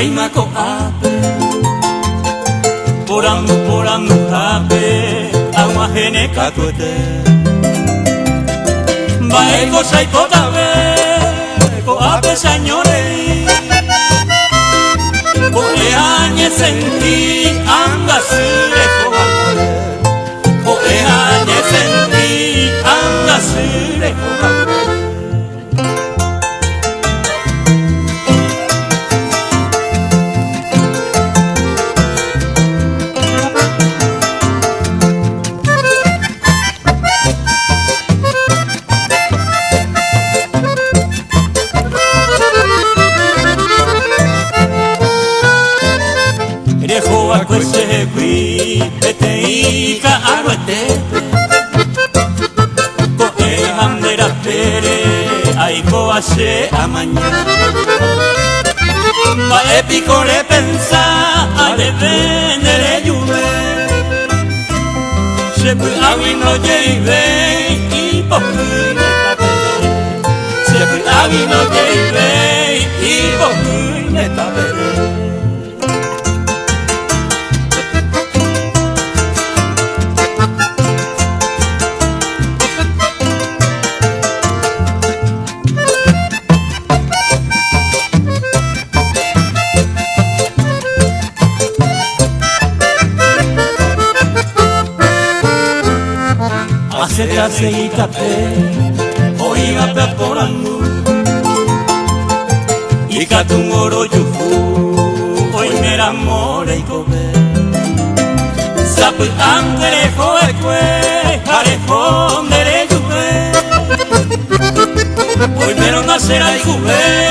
ima ko ape Poramu hape Auma hene katuete Bae ko sai potawe Ko ape señore Ko eane senti Anga sure ko hakore Ko eane senti Anga sure ko hakore Kwese kui pete ika arwete Ko e handera pere aiko ase amaña Ma epico le pensa a de venere juve Se pu awi no jeive I poku ne tabere Se pu awi no jeive I poku ne tabere Acércase y tapé, oiga pe porangu, y catungoro yufu, hoy me enamoré y cobe. Sapu angere joekwe, arejo mere yuve, hoy me lo nacerá y juve.